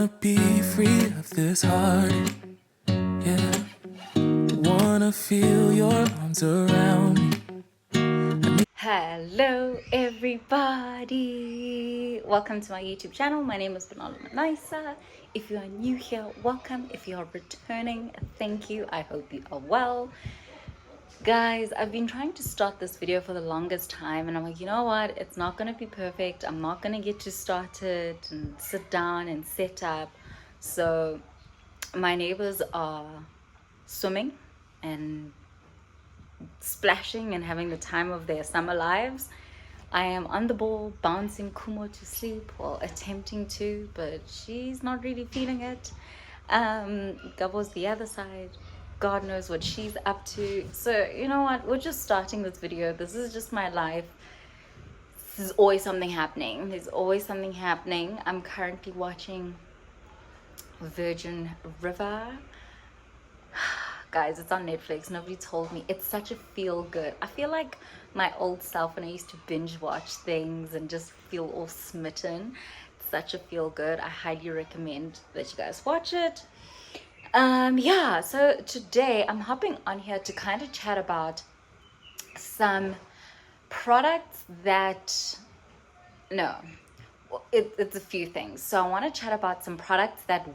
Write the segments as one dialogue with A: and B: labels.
A: Wanna be free of this heart, yeah. Wanna feel your arms around me.
B: Hello everybody, welcome to my YouTube channel. My name is Banala Manaisa. If you are new here, welcome. If you are returning, thank you. I hope you are well. Guys, I've been trying to start this video for the longest time and I'm like, you know what, it's not gonna be perfect. I'm not gonna get to start it and sit down and set up. So my neighbors are swimming and splashing and having the time of their summer lives. I am on the ball bouncing Kumo to sleep, well, attempting to, but she's not really feeling it. Gabo's the other side. God knows what she's up to. So you know what, we're just starting this video. This is just my life. There's always something happening. There's always something happening. I'm currently watching Virgin River. Guys, it's on Netflix. Nobody told me. It's such a feel good. I feel like my old self when I used to binge watch things and just feel all smitten. It's such a feel good. I highly recommend that you guys watch it. Yeah, so today I'm hopping on here to kind of chat about some products that it's a few things. So I want to chat about some products that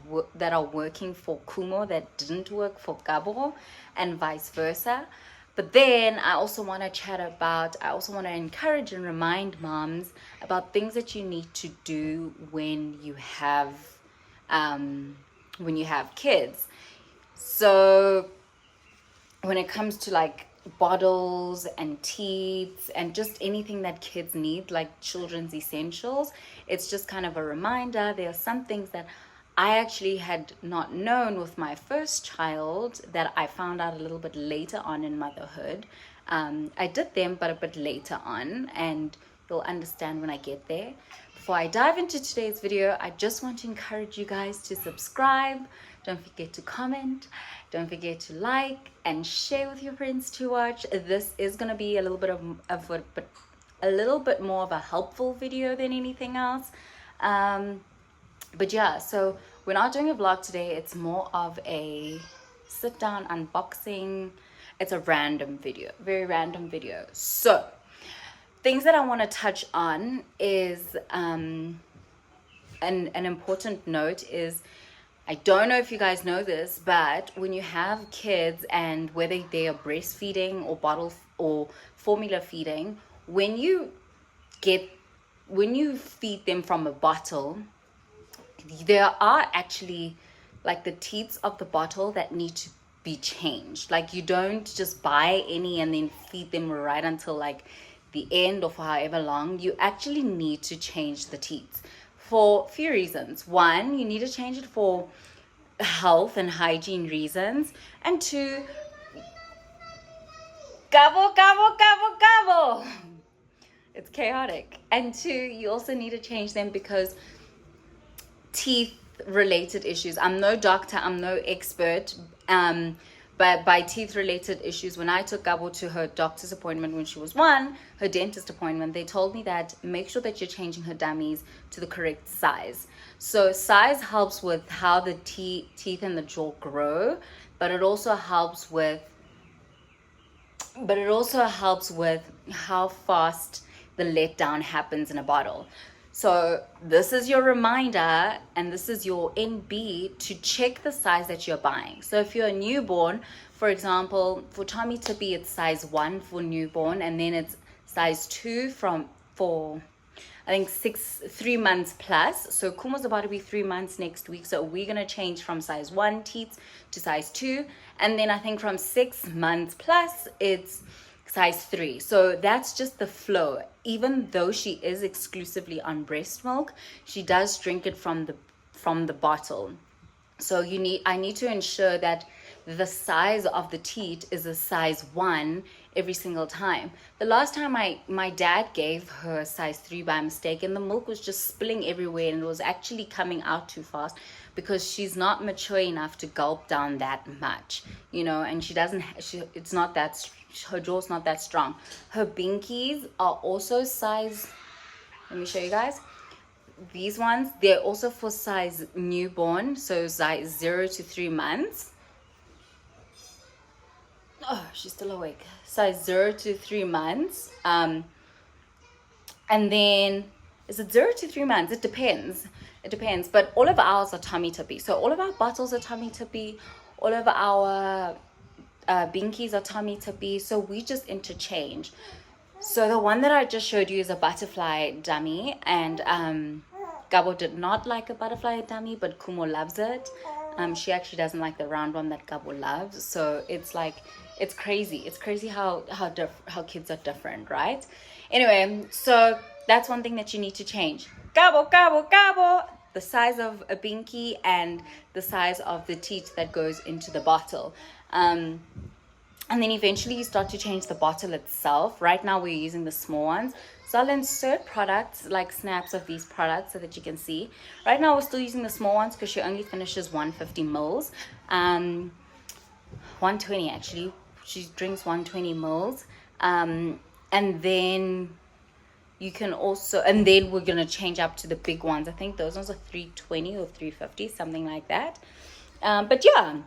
B: are working for Kumo that didn't work for Gabo and vice versa. But then I also want to encourage and remind moms about things that you need to do when you have kids. So when it comes to like bottles and teats and just anything that kids need, like children's essentials, it's just kind of a reminder. There are some things that I actually had not known with my first child that I found out a little bit later on in motherhood. I did them, but a bit later on, and you'll understand when I get there. Before I dive into today's video, I just want to encourage you guys to subscribe. Don't forget to comment. Don't forget to like and share with your friends to watch. This is going to be a little bit more of a helpful video than anything else. But yeah, so we're not doing a vlog today. It's more of a sit down unboxing. It's a random video, very random video. So things that I want to touch on is an important note is, I don't know if you guys know this, but when you have kids and whether they are breastfeeding or bottle or formula feeding, when you feed them from a bottle, there are actually like the teats of the bottle that need to be changed. Like you don't just buy any and then feed them right until like the end of however long. You actually need to change the teats for a few reasons. One, you need to change it for health and hygiene reasons, and two, gobble gobble gobble gobble, it's chaotic. And two, you also need to change them because teeth related issues. I'm no doctor, I'm no expert, but by teeth related issues, when I took Gabo to her doctor's appointment when she was 1, her dentist appointment, they told me that make sure that you're changing her dummies to the correct size. So size helps with how the teeth and the jaw grow, but it also helps with how fast the letdown happens in a bottle. So this is your reminder and this is your NB to check the size that you're buying. So if you're a newborn, for example, for Tommee Tippee, it's size 1 for newborn, and then it's size 2 for I think 3 months plus. So Kumo's about to be 3 months next week. So we're going to change from size 1 teats to size 2. And then I think from 6 months plus, it's size 3. So that's just the flow. Even though she is exclusively on breast milk, she does drink it from the bottle. So I need to ensure that the size of the teat is a size 1 every single time. The last time my dad gave her size 3 by mistake, and the milk was just spilling everywhere, and it was actually coming out too fast because she's not mature enough to gulp down that much, and her jaw's not that strong. Her binkies are also size, let me show you guys. these ones, they're also for size newborn, so size 0 to 3 months. Oh, she's still awake. Size 0 to 3 months. And then, is it 0 to 3 months? It depends. It depends. But all of ours are Tommee Tippee. So all of our bottles are Tommee Tippee. All of our binkies are Tommee Tippee. So we just interchange. So the one that I just showed you is a butterfly dummy. And Gabo did not like a butterfly dummy, but Kumo loves it. She actually doesn't like the round one that Gabo loves. So it's like, it's crazy. It's crazy how kids are different, right? Anyway, so that's one thing that you need to change. Gabo, Gabo, Gabo. The size of a binky and the size of the teat that goes into the bottle. And then eventually you start to change the bottle itself. Right now we're using the small ones. So I'll insert products, like snaps of these products so that you can see. Right now we're still using the small ones because she only finishes 150 mils. 120 actually. She drinks 120 mils. And then you can also, and then we're going to change up to the big ones. I think those ones are 320 or 350, something like that. But yeah.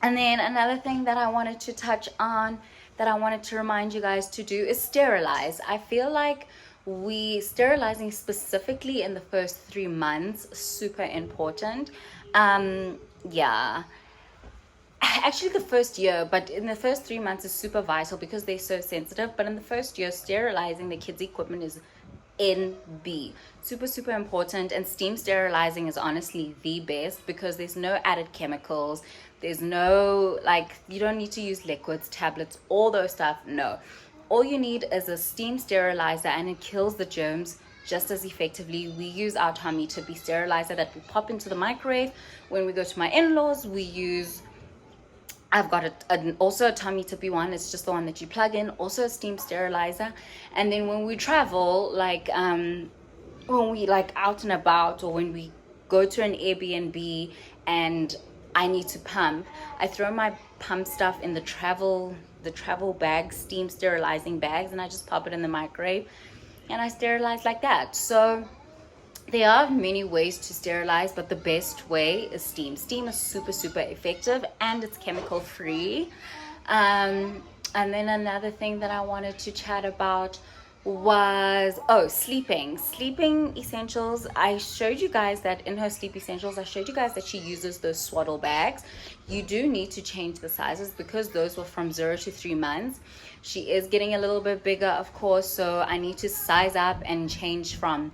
B: And then another thing that I wanted to touch on, that I wanted to remind you guys to do, is sterilize. I feel like sterilizing specifically in the first 3 months, super important. Yeah. Actually the first year, but in the first 3 months is super vital because they're so sensitive. But in the first year, sterilizing the kids' equipment is NB. Super important. And steam sterilizing is honestly the best because there's no added chemicals. There's no, like, you don't need to use liquids, tablets, all those stuff. No. All you need is a steam sterilizer and it kills the germs just as effectively. We use our Tommee Tippee sterilizer that we pop into the microwave. When we go to my in-laws, we use, I've got also a Tommee Tippee one. It's just the one that you plug in. Also a steam sterilizer. And then when we travel, like when we like out and about, or when we go to an Airbnb and I need to pump, I throw my pump stuff in the travel bags, steam sterilizing bags, and I just pop it in the microwave and I sterilize like that. So there are many ways to sterilize, but the best way is steam. Steam is super effective and it's chemical free. And then another thing that I wanted to chat about was sleeping essentials. I showed you guys that in her sleep essentials, I showed you guys that she uses those swaddle bags. You do need to change the sizes because those were from 0 to 3 months. She is getting a little bit bigger, of course, so I need to size up and change from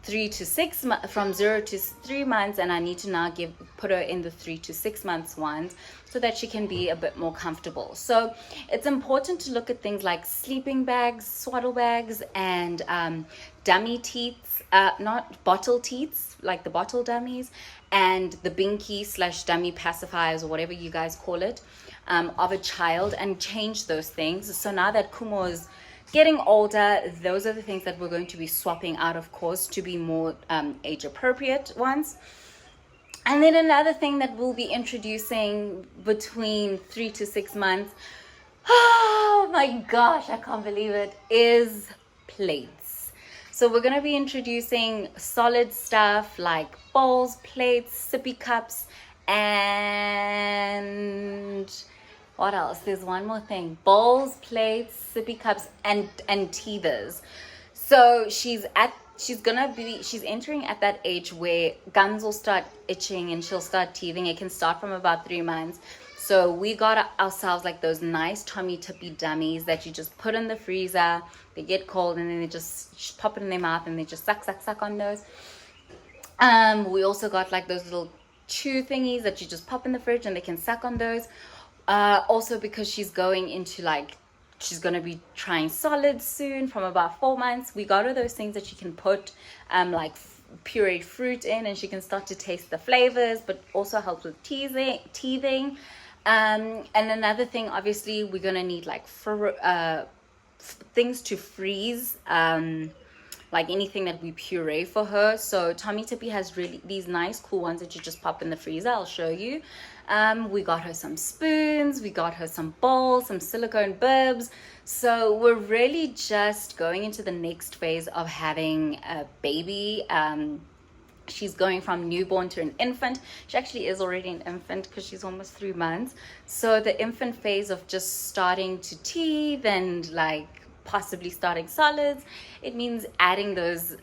B: 3 to 6 from 0 to 3 months, and I need to now put her in the 3 to 6 months ones so that she can be a bit more comfortable. So it's important to look at things like sleeping bags, swaddle bags, and dummy teats, not bottle teats, like the bottle dummies, and the binky / dummy pacifiers, or whatever you guys call it, of a child, and change those things. So now that Kumo is getting older, those are the things that we're going to be swapping out, of course, to be more age appropriate ones. And then another thing that we'll be introducing between 3 to 6 months, oh my gosh, I can't believe it, is plates. So we're going to be introducing solid stuff like bowls, plates, sippy cups, and what else? There's one more thing. Bowls, plates, sippy cups, and teethers. So she's entering at that age where gums will start itching and she'll start teething. It can start from about 3 months. So we got ourselves like those nice Tommee Tippee dummies that you just put in the freezer. They get cold and then they just pop it in their mouth and they just suck on those. We also got like those little chew thingies that you just pop in the fridge and they can suck on those. Also because she's going to be trying solids soon from about 4 months. We got her those things that she can put like pureed fruit in, and she can start to taste the flavors, but also helps with teething. And another thing, obviously, we're going to need like things to freeze like anything that we puree for her. So Tommee Tippee has really these nice cool ones that you just pop in the freezer. I'll show you. We got her some spoons, we got her some bowls, some silicone bibs. So we're really just going into the next phase of having a baby. She's going from newborn to an infant. She actually is already an infant because she's almost 3 months. So the infant phase of just starting to teeth and like possibly starting solids, it means adding those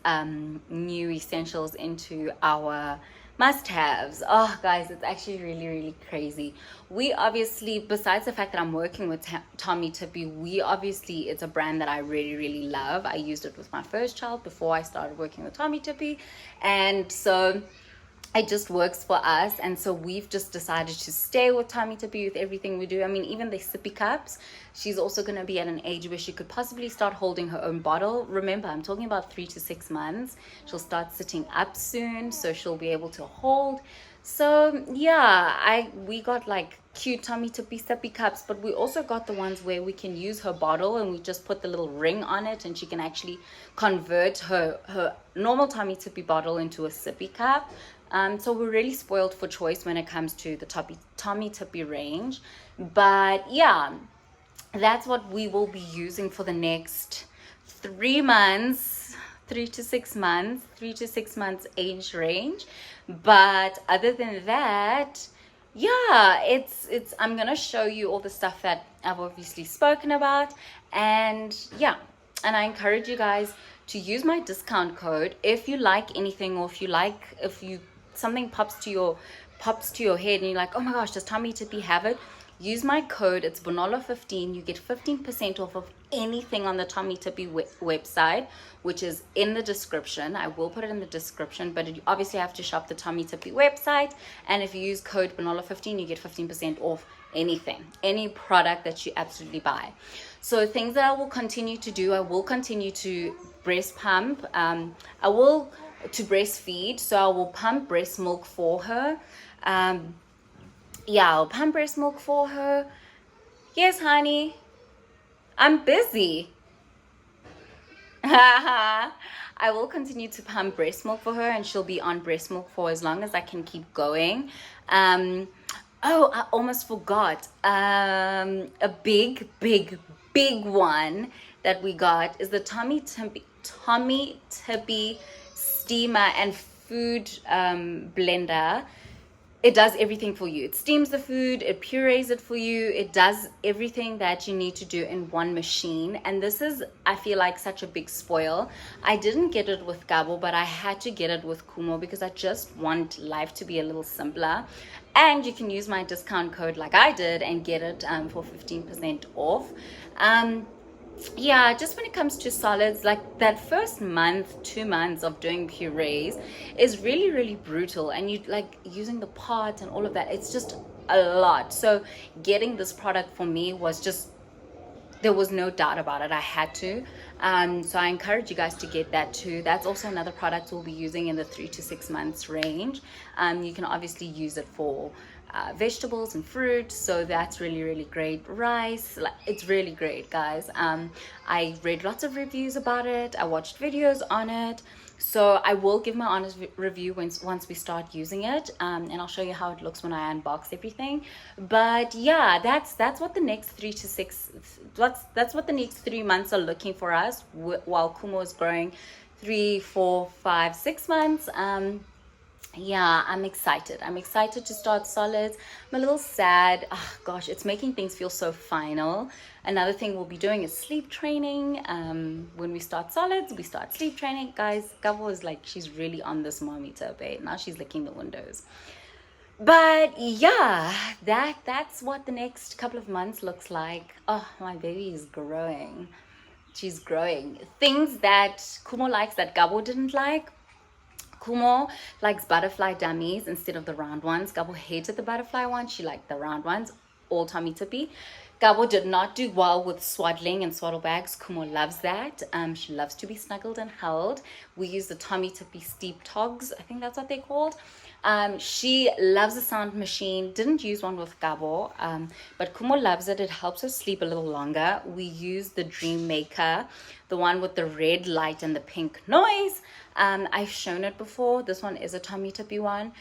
B: new essentials into our must-haves. Oh guys, it's actually really, really crazy. We obviously, besides the fact that I'm working with Tommee Tippee, we obviously, it's a brand that I really, really love. I used it with my first child before I started working with Tommee Tippee, and so it just works for us. And so we've just decided to stay with Tommee Tippee with everything we do. I mean, even the sippy cups, she's also going to be at an age where she could possibly start holding her own bottle. Remember, I'm talking about 3 to 6 months. She'll start sitting up soon, so she'll be able to hold. So yeah, we got like cute Tommee Tippee sippy cups, but we also got the ones where we can use her bottle and we just put the little ring on it, and she can actually convert her normal Tommee Tippee bottle into a sippy cup. So we're really spoiled for choice when it comes to the Tommee Tippee range. But yeah, that's what we will be using for the next 3 months, 3 to 6 months, 3 to 6 months age range. But other than that, yeah, it's I'm gonna show you all the stuff that I've obviously spoken about. And yeah, and I encourage you guys to use my discount code if you like anything, or if you something pops to your head and you're like, oh my gosh, does Tommee Tippee have it? Use my code. It's Bonolo15. You get 15% off of anything on the Tommee Tippee website, which is in the description. I will put it in the description, but you obviously have to shop the Tommee Tippee website. And if you use code Bonolo15, you get 15% off anything, any product that you absolutely buy. So things that I will continue to do, I will continue to breast pump. To breastfeed, so I will pump breast milk for her. Yeah, I'll pump breast milk for her. Yes, honey, I'm busy. I will continue to pump breast milk for her, and she'll be on breast milk for as long as I can keep going. Oh, I almost forgot. A big one that we got is the Tommee Tippee steamer and food blender. It does everything for you. It steams the food, it purees it for you, it does everything that you need to do in one machine. And this is, I feel like, such a big spoil. I didn't get it with Gabo, but I had to get it with Kumo because I just want life to be a little simpler. And you can use my discount code like I did and get it for 15% off. Yeah, just when it comes to solids, like that first month, 2 months of doing purees is really, really brutal. And you like using the pot and all of that, it's just a lot. So getting this product for me was just, there was no doubt about it. I had to. So I encourage you guys to get that too. That's also another product we'll be using in the 3 to 6 months range. You can obviously use it for vegetables and fruit, so that's really, really great. Rice, like, it's really great, guys. I read lots of reviews about it. I watched videos on it. So I will give my honest review once we start using it, and I'll show you how it looks when I unbox everything. But yeah, that's what the next 3 to 6 that's what the next 3 months are looking for us while Kumo is growing 3, 4, 5, 6 months. Yeah, I'm excited to start solids. I'm a little sad. Oh gosh, it's making things feel so final. Another thing we'll be doing is sleep training. When we start solids, we start sleep training. Guys, Gabo is like, she's really on this mommy Tippee. Now she's licking the windows. But yeah, that's what the next couple of months looks like. Oh, my baby is growing. She's growing. Things that Kumo likes that Gabo didn't like. Kumo likes butterfly dummies instead of the round ones. Gabo hated the butterfly ones. She liked the round ones. All Tommee Tippee. Gabo did not do well with swaddling and swaddle bags. Kumo loves that. She loves to be snuggled and held. We use the Tommee Tippee steep togs. I think that's what they're called. She loves a sound machine. Didn't use one with Gabo, but Kumo loves it. It helps her sleep a little longer. We use the Dream Maker, the one with the red light and the pink noise. I've shown it before. This one is a Tommee Tippee one.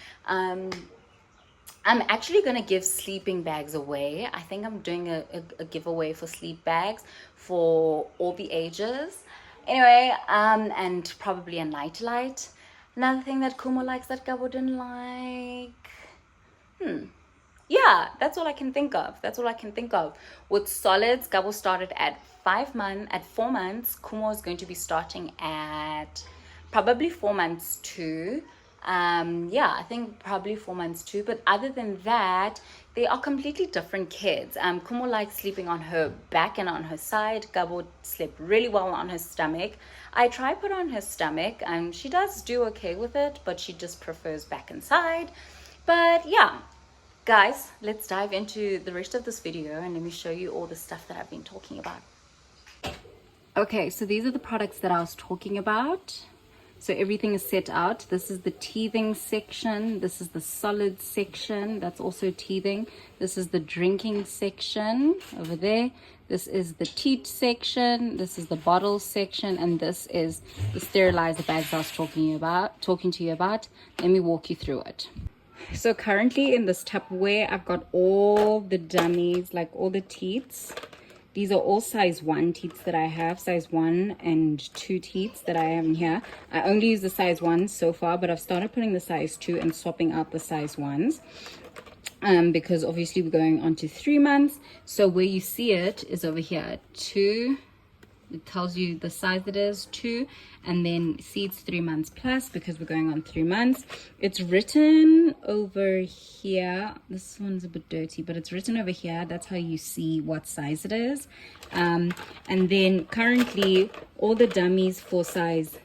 B: I'm actually going to give sleeping bags away. I think I'm doing a giveaway for sleep bags for all the ages. Anyway, and probably a nightlight. Another thing that Kumo likes that Gabo didn't like. Yeah, that's all I can think of. That's all I can think of. With solids, Gabo started at 4 months. Kumo is going to be starting at probably 4 months too. Yeah, I think probably 4 months too. But other than that, they are completely different kids. Kumo likes sleeping on her back and on her side. Gabo slept really well on her stomach. I try put on her stomach. She does do okay with it, but she just prefers back and side. But yeah, guys, let's dive into the rest of this video and let me show you all the stuff that I've been talking about. Okay, so these are the products that I was talking about. So everything is set out. This is the teething section. This is the solid section. That's also teething. This is the drinking section over there. This is the teat section. This is the bottle section. And this is the sterilizer bags I was talking to you about. Let me walk you through it. So currently in this Tupperware, I've got all the dummies, like all the teats. These are all size 1 teats that I have, size 1 and 2 teats that I have in here. I only use the size 1 so far, but I've started putting the size 2 and swapping out the size 1s. Because obviously we're going on to 3 months. So where you see it is over here, 2. It tells you the size it is, 2, and then see it's 3 months plus because we're going on 3 months. It's written over here. This one's a bit dirty, but it's written over here. That's how you see what size it is. And then currently all the dummies for size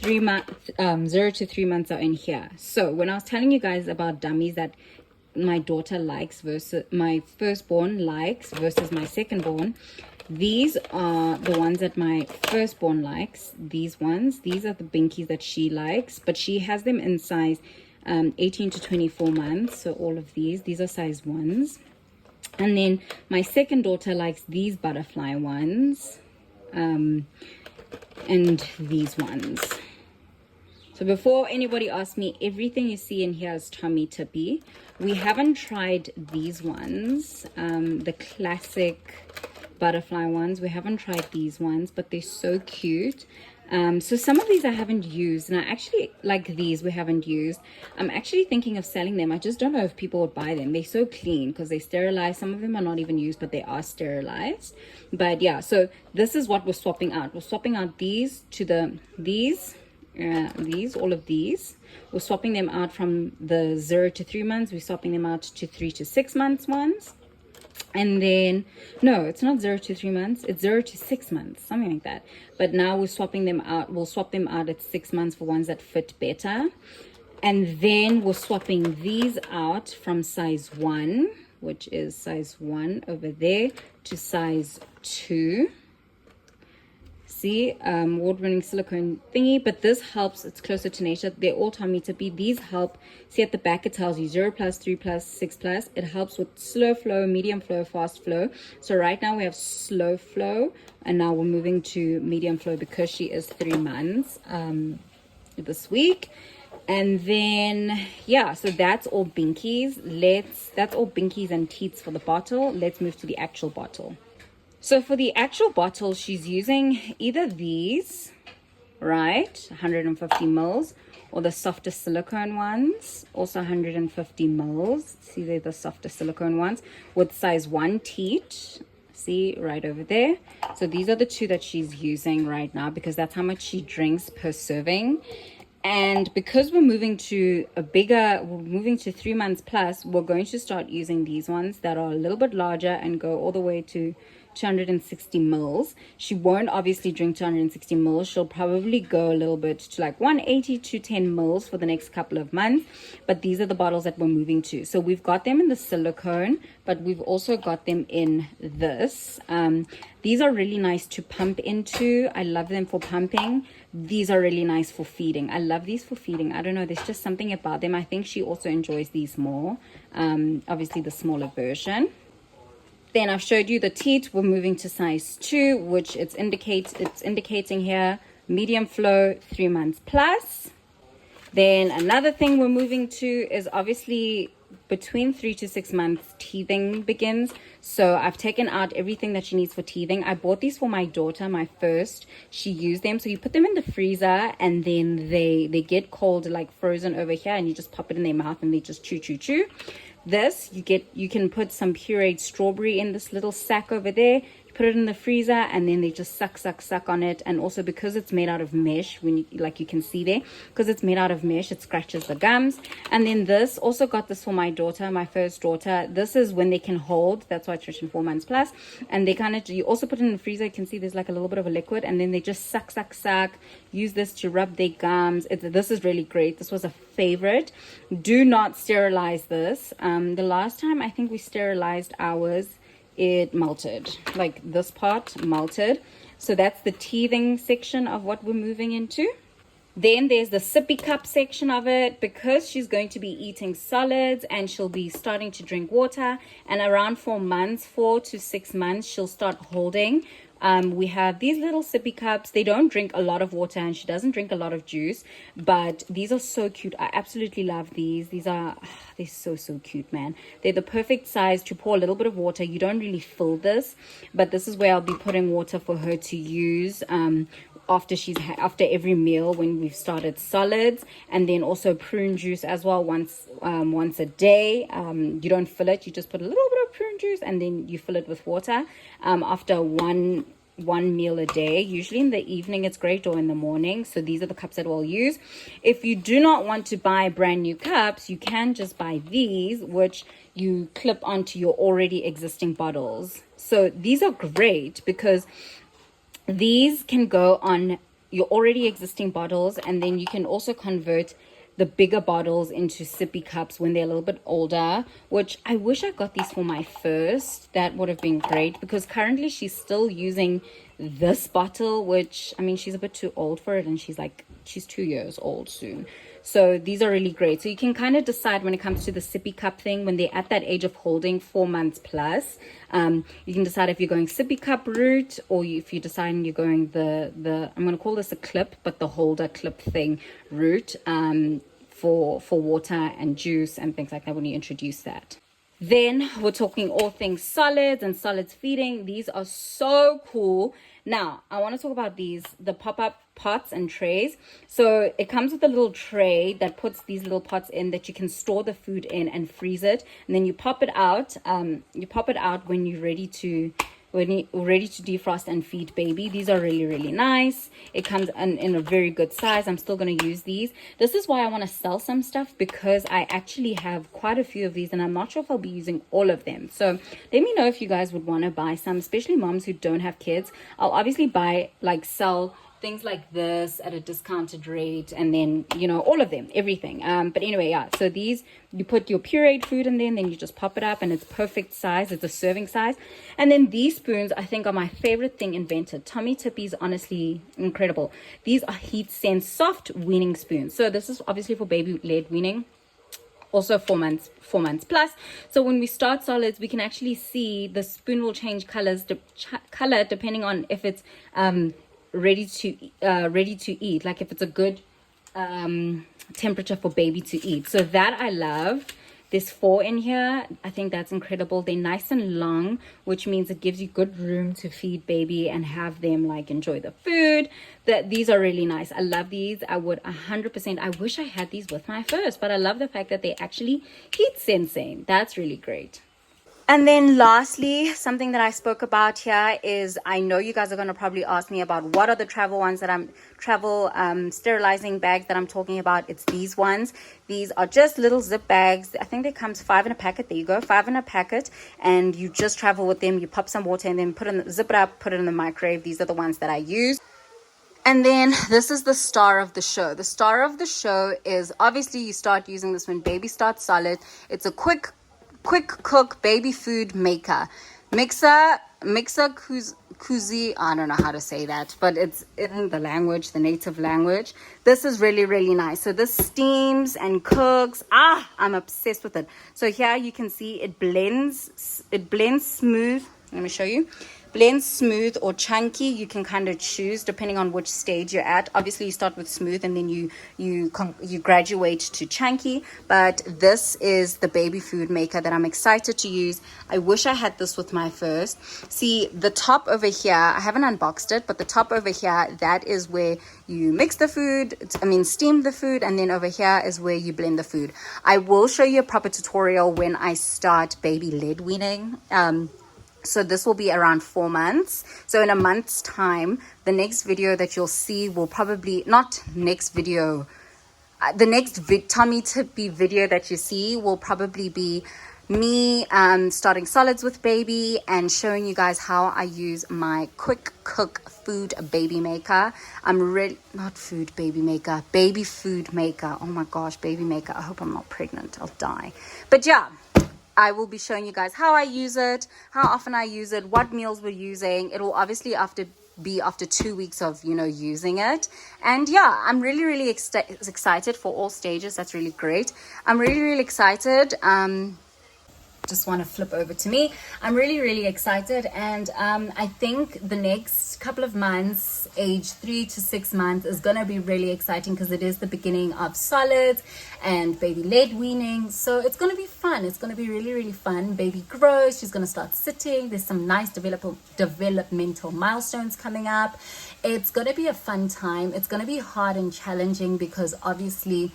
B: 0 to 3 months are in here. So when I was telling you guys about dummies that my daughter likes versus my firstborn likes versus my secondborn, these are the ones that my firstborn likes. These ones, these are the binkies that she likes, but she has them in size 18 to 24 months. So all of these are size 1s. And then my second daughter likes these butterfly ones, and these ones. So before anybody asks me, everything you see in here is Tommee Tippee. We haven't tried these ones, the classic butterfly ones. We haven't tried these ones, but they're so cute. So some of these I haven't used, and I actually like these we haven't used. I'm actually thinking of selling them. I just don't know if people would buy them. They're so clean because they're sterilized. Some of them are not even used, but they are sterilized. But yeah, so this is what we're swapping out. We're swapping out these to these, all of these. We're swapping them out from the 0 to 3 months. We're swapping them out to 3 to 6 months ones. And then, no, it's not 0 to 3 months. It's 0 to 6 months, something like that. But now we're swapping them out. We'll swap them out at 6 months for ones that fit better. And then we're swapping these out from size 1, which is size 1 over there, to size 2. See, award-winning silicone thingy, but this helps. It's closer to nature. They're all Tommee Tippee. These help. See at the back it tells you 0 plus, 3 plus, 6 plus. It helps with slow flow, medium flow, fast flow. So right now we have slow flow, and now we're moving to medium flow because she is 3 months this week. And then yeah, so that's all binkies. That's all binkies and teats for the bottle. Let's move to the actual bottle. So for the actual bottle, she's using either these, right, 150 mils, or the softer silicone ones, also 150 mils. See, they're the softer silicone ones with size 1 teat. See, right over there. So these are the 2 that she's using right now because that's how much she drinks per serving. And because we're moving to we're moving to 3 months plus, we're going to start using these ones that are a little bit larger and go all the way to 260 mils. She won't obviously drink 260 mils. She'll probably go a little bit to like 180 to 10 mils for the next couple of months. But these are the bottles that we're moving to. So we've got them in the silicone, but we've also got them in this. These are really nice to pump into. I love them for pumping. These are really nice for feeding. I love these for feeding. I don't know, there's just something about them. I think she also enjoys these more. Obviously the smaller version. Then I've showed you the teat. We're moving to size 2, which it's indicating here medium flow, 3 months plus. Then another thing we're moving to is obviously between 3 to 6 months teething begins. So I've taken out everything that she needs for teething. I bought these for my daughter, my first. She used them. So you put them in the freezer and then they get cold, like frozen over here, and you just pop it in their mouth and they just chew, chew, chew. This, you can put some pureed strawberry in this little sack over there. You put it in the freezer and then they just suck on it. And also because it's made out of mesh, when you can see there, because it's made out of mesh, it scratches the gums. And then this, also got this for my daughter, my first daughter. This is when they can hold. That's why it's written 4 months plus. And they you also put it in the freezer. You can see there's like a little bit of a liquid, and then they just suck. Use this to rub their gums. This is really great. This was a favorite. Do not sterilize this. The last time I think we sterilized ours, it melted. Like this part melted. So that's the teething section of what we're moving into. Then there's the sippy cup section of it, because she's going to be eating solids and she'll be starting to drink water. And around 4 to 6 months, she'll start holding. We have these little sippy cups. They don't drink a lot of water and she doesn't drink a lot of juice, but these are so cute. I absolutely love these. They're so cute, man. They're the perfect size to pour a little bit of water. You don't really fill this, but this is where I'll be putting water for her to use after every meal when we've started solids. And then also prune juice as well, once a day. You don't fill it, you just put a little bit of prune juice and then you fill it with water after one meal a day. Usually in the evening it's great, or in the morning. So these are the cups that we'll use. If you do not want to buy brand new cups, you can just buy these, which you clip onto your already existing bottles. So these are great because these can go on your already existing bottles, and then you can also convert the bigger bottles into sippy cups when they're a little bit older, which I wish I got these for my first. That would have been great, because currently she's still using this bottle, which, I mean, she's a bit too old for it, and she's 2 years old soon. So these are really great. So you can kind of decide when it comes to the sippy cup thing, when they're at that age of holding 4 months plus, you can decide if you're going sippy cup route, or if you're deciding you're going the I'm going to call this a clip, but the holder clip thing route, for water and juice and things like that when you introduce that. Then we're talking all things solids and solids feeding. These are so cool. Now, I want to talk about the pop-up pots and trays. So it comes with a little tray that puts these little pots in that you can store the food in and freeze it. And then you pop it out. When you're ready to defrost and feed baby. These are really, really nice. It comes in a very good size. I'm still going to use these. This is why I want to sell some stuff, because I actually have quite a few of these and I'm not sure if I'll be using all of them. So let me know if you guys would want to buy some, especially moms who don't have kids. I'll obviously sell things like this at a discounted rate, and then, all of them, everything. But anyway, yeah, so these, you put your pureed food in there, and then you just pop it up, and it's perfect size. It's a serving size. And then these spoons, I think, are my favorite thing invented. Tommee Tippee is honestly incredible. These are heat sense soft weaning spoons. So this is obviously for baby-led weaning. Also 4 months plus. So when we start solids, we can actually see the spoon will change color depending on if it's ready to eat, like if it's a good temperature for baby to eat. So that I love. There's 4 in here. I think that's incredible. They're nice and long, which means it gives you good room to feed baby and have them enjoy the food. These are really nice. I love these. I would 100%. I wish I had these with my first, but I love the fact that they actually heat sensing. That's really great. And then lastly, something that I spoke about here is, I know you guys are going to probably ask me about what are the travel ones that I'm sterilizing bags that I'm talking about. It's these ones. These are just little zip bags. I think there comes 5 in a packet. There you go, 5 in a packet, and you just travel with them. You pop some water and then zip it up, put it in the microwave. These are the ones that I use. And then this is the star of the show. The star of the show is, obviously you start using this when baby starts solid. It's a quick cook baby food maker. Mixer kuzi, I don't know how to say that, but it's in the language, the native language. This is really, really nice. So this steams and cooks. I'm obsessed with it. So here you can see it blends smooth. Let me show you. Blend smooth or chunky. You can kind of choose depending on which stage you're at. Obviously you start with smooth and then you graduate to chunky, but this is the baby food maker that I'm excited to use. I wish I had this with my first. See the top over here, I haven't unboxed it, but the top over here, that is where you mix the food, steam the food, and then over here is where you blend the food. I will show you a proper tutorial when I start baby lead weaning. So this will be around 4 months. So in a month's time, the next video that you'll see will probably, not next video, the next Tommee Tippee video that you see will probably be me starting solids with baby and showing you guys how I use my quick cook food baby maker. Not food baby maker, baby food maker. Oh my gosh, baby maker. I hope I'm not pregnant. I'll die. But yeah, I will be showing you guys how I use it, how often I use it, what meals we're using. It will obviously be after 2 weeks of, using it. And yeah, I'm really, really excited for all stages. That's really great. I'm really, really excited. Just want to flip over to me. I'm really, really excited, and I think the next couple of months, age 3 to 6 months, is gonna be really exciting because it is the beginning of solids and baby led weaning. So it's gonna be fun. It's gonna be really, really fun. Baby grows. She's gonna start sitting. There's some nice developmental milestones coming up. It's gonna be a fun time. It's gonna be hard and challenging because obviously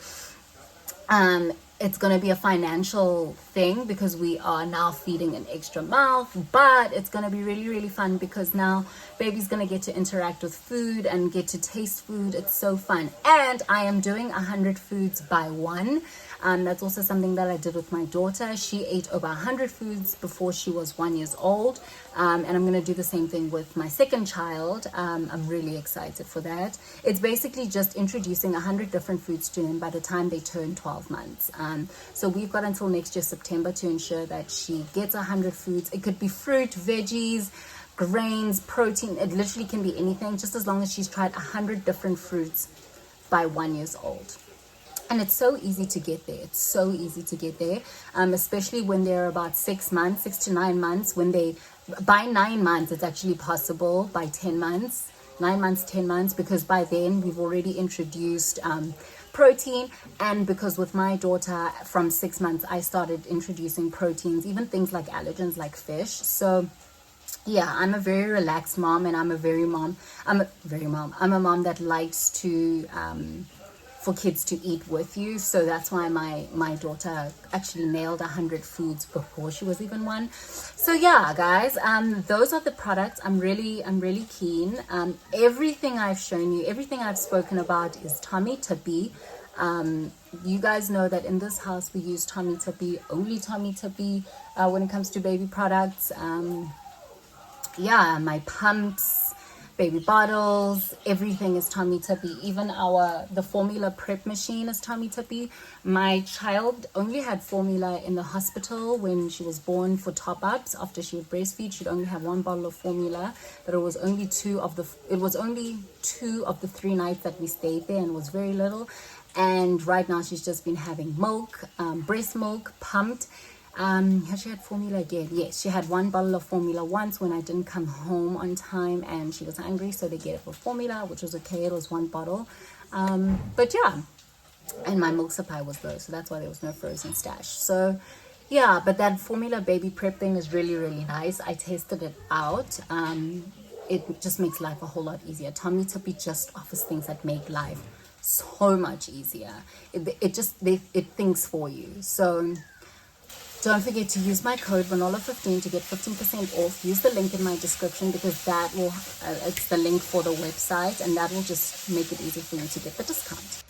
B: it's going to be a financial thing because we are now feeding an extra mouth, but it's going to be really, really fun because now baby's going to get to interact with food and get to taste food. It's so fun. And I am doing 100 foods by one. That's also something that I did with my daughter. She ate over 100 foods before she was 1 year old. And I'm going to do the same thing with my second child. I'm really excited for that. It's basically just introducing 100 different foods to him by the time they turn 12 months. So we've got until next year, September, to ensure that she gets 100 foods. It could be fruit, veggies, grains, protein. It literally can be anything, just as long as she's tried 100 different fruits by 1 year old. And it's so easy to get there. It's so easy to get there, especially when they're about 6 months, 6 to 9 months. By 9 months, it's actually possible. By 10 months, 9 months, 10 months, because by then we've already introduced protein. And because with my daughter from 6 months, I started introducing proteins, even things like allergens like fish. So yeah, I'm a very relaxed mom, and I'm a mom that likes to for kids to eat with you. So that's why my daughter actually nailed 100 foods before she was even 1. So yeah, guys, those are the products. I'm really keen. Everything I've shown you, everything I've spoken about is Tommee Tippee. You guys know that in this house we use Tommee Tippee, only Tommee Tippee when it comes to baby products. Yeah, my pumps, baby bottles, everything is Tommee Tippee. Even the formula prep machine is Tommee Tippee. My child only had formula in the hospital when she was born for top-ups. After she would breastfeed, she'd only have 1 bottle of formula, but it was only 2 of the 3 nights that we stayed there, and it was very little. And right now she's just been having milk, breast milk, pumped. Has she had formula again? Yes, she had 1 bottle of formula once when I didn't come home on time and she was hungry, so they gave her formula, which was okay. It was 1 bottle. But yeah, and my milk supply was low, so that's why there was no frozen stash. So yeah, but that formula baby prep thing is really, really nice. I tested it out. It just makes life a whole lot easier. Tommee Tippee just offers things that make life so much easier. It thinks for you. So
C: Don't forget to use my code Manola15 to get 15% off. Use the link in my description because that will, it's the link for the website, and that will just make it easy for you to get the discount.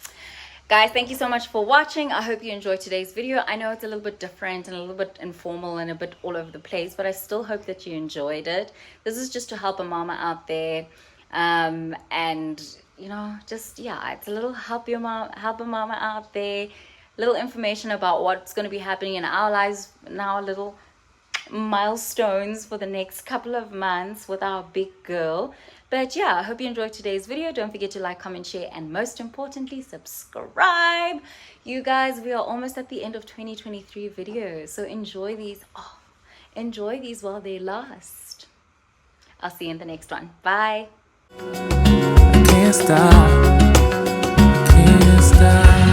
B: Guys, thank you so much for watching. I hope you enjoyed today's video. I know it's a little bit different and a little bit informal and a bit all over the place, but I still hope that you enjoyed it. This is just to help a mama out there. And you know, just, yeah, it's a little help a mama out there. Little information about what's going to be happening in our lives now, little milestones for the next couple of months with our big girl. But yeah, I hope you enjoyed today's video. Don't forget to like, comment, share, and most importantly, subscribe. You guys, we are almost at the end of 2023 videos, so enjoy these. Enjoy these while they last. I'll see you in the next one. Bye.
A: Can't stop, can't stop.